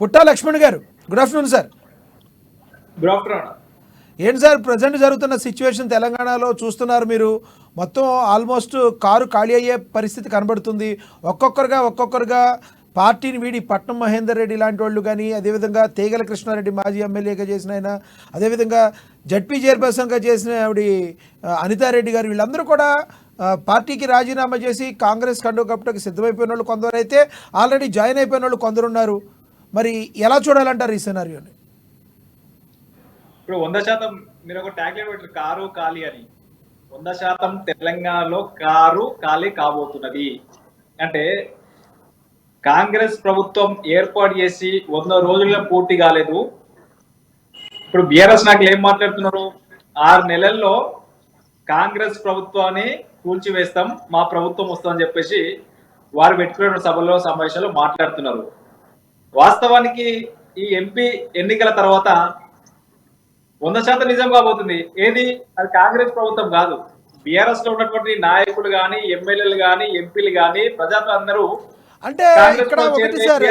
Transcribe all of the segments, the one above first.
పుట్టా లక్ష్మణ్ గారు, good afternoon sir. Good afternoon. ఏంటి sir present జరుగుతున్న సిచ్యువేషన్ తెలంగాణలో చూస్తున్నారు మీరు? మొత్తం ఆల్మోస్ట్ కారు ఖాళీ అయ్యే పరిస్థితి కనబడుతుంది. ఒక్కొక్కరుగా పార్టీని వీడి పట్నం మహేందర్ రెడ్డి లాంటి వాళ్ళు కానీ, అదేవిధంగా తేగల కృష్ణారెడ్డి మాజీ ఎమ్మెల్యేగా చేసిన ఆయన, అదేవిధంగా జడ్పీ చైర్పర్సన్గా చేసిన ఆవిడ అనితారెడ్డి గారు, వీళ్ళందరూ కూడా పార్టీకి రాజీనామా చేసి కాంగ్రెస్ కండు కప్పటికి సిద్ధమైపోయిన వాళ్ళు కొందరు అయితే, ఆల్రెడీ జాయిన్ అయిపోయిన వాళ్ళు కొందరున్నారు. మరి ఎలా చూడాలంటారు ఈ సినారియోని? ఇప్పుడు 100% మీరు ఒక ట్యాగ్ లైన్ పెట్టారు, కారు ఖాళీ అని. 100% తెలంగాణలో కారు ఖాళీ కాబోతున్నది. అంటే కాంగ్రెస్ ప్రభుత్వం ఏర్పాటు చేసి 100 రోజుల్లో పూర్తి కాలేదు. ఇప్పుడు బీఆర్ఎస్ నాయకులు ఏం మాట్లాడుతున్నారు? 6 నెలల్లో కాంగ్రెస్ ప్రభుత్వాన్ని కూల్చివేస్తాం, మా ప్రభుత్వం వస్తుందని చెప్పేసి వారు పెట్టుకున్న సభలో సమావేశాలు మాట్లాడుతున్నారు. వాస్తవానికి ఈ ఎంపీ ఎన్నికల తర్వాత 100% నిజం కాబోతుంది. ఏది? అది కాంగ్రెస్ ప్రభుత్వం కాదు. బీఆర్ఎస్ లో ఉన్నటువంటి నాయకులు గాని, ఎమ్మెల్యేలు గాని, ఎంపీలు గాని, ప్రజలందరూ అంటే ఇక్కడ ఒకటి సార్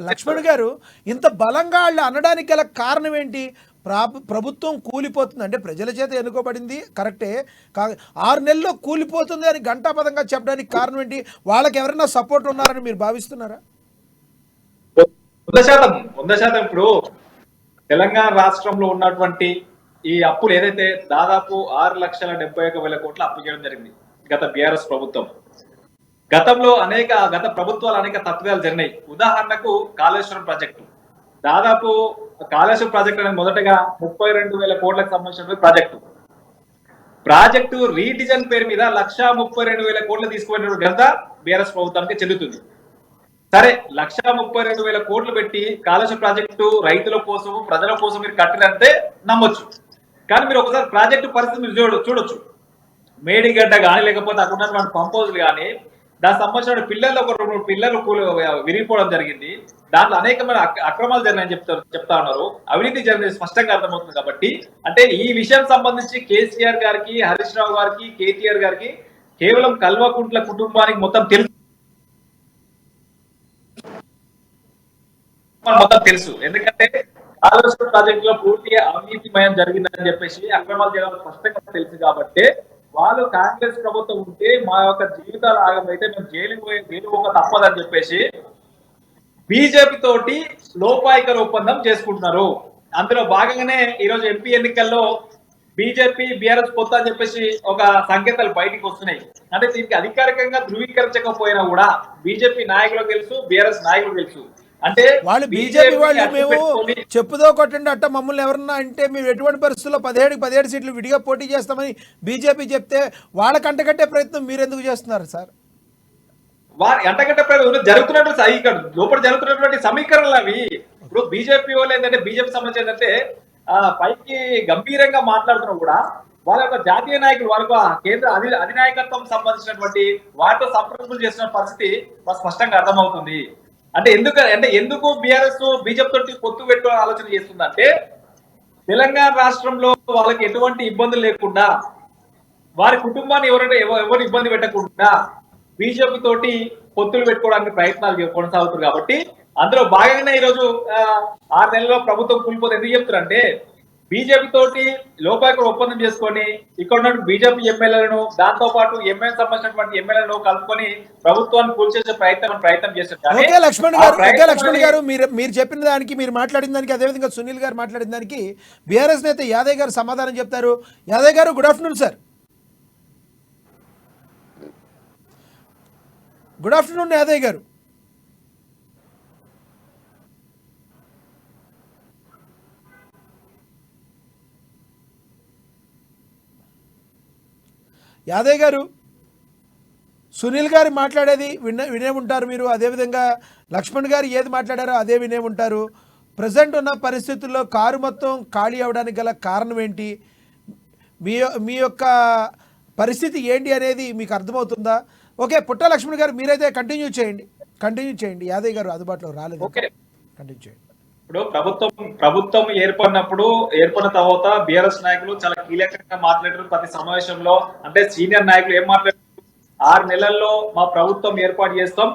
లక్ష్మణ్ గారు, ఇంత బలంగా వాళ్ళు అనడానికి గల కారణం ఏంటి? ప్రభుత్వం కూలిపోతుంది అంటే ప్రజల చేత ఎన్నుకోబడింది కరెక్టే, 6 నెలల్లో కూలిపోతుంది అని ఘంటాపదంగా చెప్పడానికి కారణం ఏంటి? వాళ్ళకి ఎవరైనా సపోర్ట్ ఉన్నారని మీరు భావిస్తున్నారా? 100% ఇప్పుడు తెలంగాణ రాష్ట్రంలో ఉన్నటువంటి ఈ అప్పులు ఏదైతే దాదాపు 6,71,000 కోట్ల అప్పు చేయడం జరిగింది గత బీఆర్ఎస్ ప్రభుత్వం. గతంలో గత ప్రభుత్వాలు అనేక తప్పిదాలు జరిగినాయి. ఉదాహరణకు కాళేశ్వరం ప్రాజెక్టు. దాదాపు కాళేశ్వరం ప్రాజెక్టు అనేది మొదటగా 32,000 కోట్లకు సంబంధించిన ప్రాజెక్టు రీడిజైన్ పేరు మీద 1,32,000 కోట్లు తీసుకుపోయిన ఘనత బీఆర్ఎస్ ప్రభుత్వానికి చెందుతుంది. సరే, 1,32,000 కోట్లు పెట్టి కాళేశ్వరం ప్రాజెక్టు రైతుల కోసం, ప్రజల కోసం మీరు కట్టినంతే నమ్మొచ్చు. కానీ మీరు ఒకసారి ప్రాజెక్టు పరిస్థితి మీరు చూడొచ్చు. మేడిగడ్డ కానీ, లేకపోతే అక్కడ ఉన్నటువంటి పంప్ హౌస్లు కానీ, దానికి సంబంధించిన పిల్లలు ఒక 2 పిల్లలు విరిగిపోవడం జరిగింది. దాంట్లో అనేకమైన అక్రమాలు జరిగినాయని చెప్తా ఉన్నారు. అవినీతి జరిగింది స్పష్టంగా అర్థమవుతుంది. కాబట్టి అంటే ఈ విషయం సంబంధించి కేసీఆర్ గారికి, హరీష్ రావు గారికి, కేటీఆర్ గారికి కేవలం కల్వకుంట్ల కుటుంబానికి మొత్తం తెలుసు. ఎందుకంటే కాళేశ్వరం ప్రాజెక్ట్ లో పూర్తిగా అవినీతిమయం జరిగిందని చెప్పేసి, అక్రమాలు చేయడం స్పష్టంగా తెలుసు. కాబట్టి వాళ్ళు కాంగ్రెస్ ప్రభుత్వం ఉంటే మా యొక్క జీవితాలు ఆగమైతే మేము జైలు ఒక తప్పదని చెప్పేసి బీజేపీ తోటి లోపాయికర ఒప్పందం చేసుకుంటున్నారు. అందులో భాగంగానే ఈరోజు ఎంపీ ఎన్నికల్లో బీజేపీ బీఆర్ఎస్ పొత్తు అని చెప్పేసి ఒక సంకేతాలు బయటికి వస్తున్నాయి. అంటే దీనికి అధికారికంగా ధృవీకరించకపోయినా కూడా బీజేపీ నాయకులకు తెలుసు, బీఆర్ఎస్ నాయకులకు తెలుసు. అంటే వాళ్ళు బీజేపీ వాళ్ళు మేము చెప్పుదో కొట్టండి అట్ట మమ్మల్ని ఎవరన్నా అంటే మేము ఎటువంటి పరిస్థితుల్లో 17 సీట్లు విడిగా పోటీ చేస్తామని బీజేపీ చెప్తే వాళ్ళకి అంటగట్టే ప్రయత్నం మీరు ఎందుకు చేస్తున్నారు సార్? వారి అంటగట్టే ప్రయత్నం జరుగుతున్నటువంటి లోపల జరుగుతున్నటువంటి సమీకరణలు అవి. ఇప్పుడు బీజేపీ వాళ్ళు ఏంటంటే, బీజేపీ సంబంధించి ఏంటంటే పైకి గంభీరంగా మాట్లాడుతున్నా కూడా వాళ్ళ యొక్క జాతీయ నాయకులు, వాళ్ళ కేంద్ర అధినాయకత్వం సంబంధించినటువంటి వాటితో సంప్రదింపులు చేసిన పరిస్థితి స్పష్టంగా అర్థమవుతుంది. అంటే ఎందుకు బీఆర్ఎస్ బీజేపీ తోటి పొత్తు పెట్టుకునే ఆలోచన చేస్తుందంటే, తెలంగాణ రాష్ట్రంలో వాళ్ళకి ఎటువంటి ఇబ్బందులు లేకుండా, వారి కుటుంబాన్ని ఎవరు ఇబ్బంది పెట్టకుండా బీజేపీ తోటి పొత్తులు పెట్టుకోవడానికి ప్రయత్నాలు కొనసాగుతారు. కాబట్టి అందులో భాగంగానే ఈరోజు 6 నెలల్లో ప్రభుత్వం కూలిపోతే ఎందుకు చెప్తారంటే, బీజేపీ తోటి లోపాయకుడు ఒప్పందం చేసుకొని ఇక్కడ ఉన్న బీజేపీ ఎమ్మెల్యేలను, దాంతో పాటు ఎంఎల్ సంబంధించినటువంటి ఎమ్మెల్యేలను కలుపుకొని ప్రభుత్వాన్ని కూల్చేసే ప్రయత్నం చేస్తారు. లక్ష్మణ్ గారు, మీరు చెప్పిన దానికి, మీరు మాట్లాడిన దానికి, అదేవిధంగా సునీల్ గారు మాట్లాడిన దానికి బీఆర్ఎస్ నేత యాదవ్ గారు సమాధానం చెప్తారు. యాదవ్ గారు, good afternoon sir. Good afternoon Yadav గారు. యాదవ్ గారు, సునీల్ గారు మాట్లాడేది వినే ఉంటారు మీరు, అదేవిధంగా లక్ష్మణ్ గారు ఏది మాట్లాడారో అదే వినే ఉంటారు. ప్రజెంట్ ఉన్న పరిస్థితుల్లో కారు మొత్తం ఖాళీ అవ్వడానికి గల కారణం ఏంటి? మీ యొక్క పరిస్థితి ఏంటి అనేది మీకు అర్థమవుతుందా? ఓకే, పుట్ట లక్ష్మణ్ గారు మీరైతే కంటిన్యూ చేయండి. యాదవ్ గారు అందుబాటులో రాలేదు, కంటిన్యూ చేయండి. ఇప్పుడు ప్రభుత్వం ఏర్పడిన తర్వాత బీఆర్ఎస్ నాయకులు చాలా కీలకంగా మాట్లాడారు ప్రతి సమావేశంలో. అంటే సీనియర్ నాయకులు ఏం మాట్లాడారు? 6 నెలల్లో మా ప్రభుత్వం ఏర్పాటు చేస్తాం,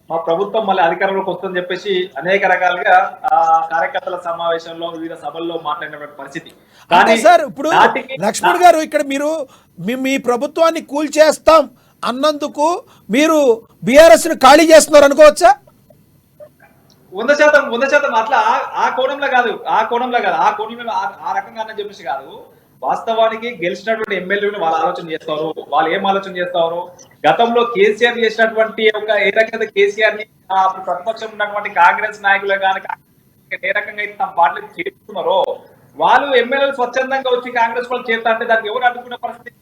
మా ప్రభుత్వం మళ్ళీ అధికారంలోకి వస్తుందని చెప్పేసి అనేక రకాలుగా ఆ కార్యకర్తల సమావేశంలో వివిధ సభల్లో మాట్లాడినటువంటి పరిస్థితి. అంటే కానీ సార్ ఇప్పుడు నాటికి లక్ష్మణ్ గారు ఇక్కడ మీరు మీ ప్రభుత్వాన్ని కూల్చేస్తాం అన్నందుకు మీరు బీఆర్ఎస్ ని ఖాళీ చేస్తున్నారు అనుకోవచ్చా? 100% అట్లా ఆ కోణంలో కాదు, ఆ కోణంలో ఆ రకంగా అని చెప్పేసి కాదు. వాస్తవానికి గెలిచినటువంటి ఎమ్మెల్యేలు వాళ్ళు ఆలోచన చేస్తారు. వాళ్ళు ఏం ఆలోచన చేస్తారు? గతంలో కేసీఆర్ చేసినటువంటి ఒక ఏ రకంగా కేసీఆర్ ని అప్పుడు ప్రతిపక్షం ఉన్నటువంటి కాంగ్రెస్ నాయకులు కానీ ఏ రకంగా అయితే తమ పార్టీలు చేస్తున్నారో వాళ్ళు ఎమ్మెల్యేలు స్వచ్ఛందంగా వచ్చి కాంగ్రెస్ వాళ్ళు చేస్తా అంటే దానికి ఎవరు అడ్డుకునే పరిస్థితి?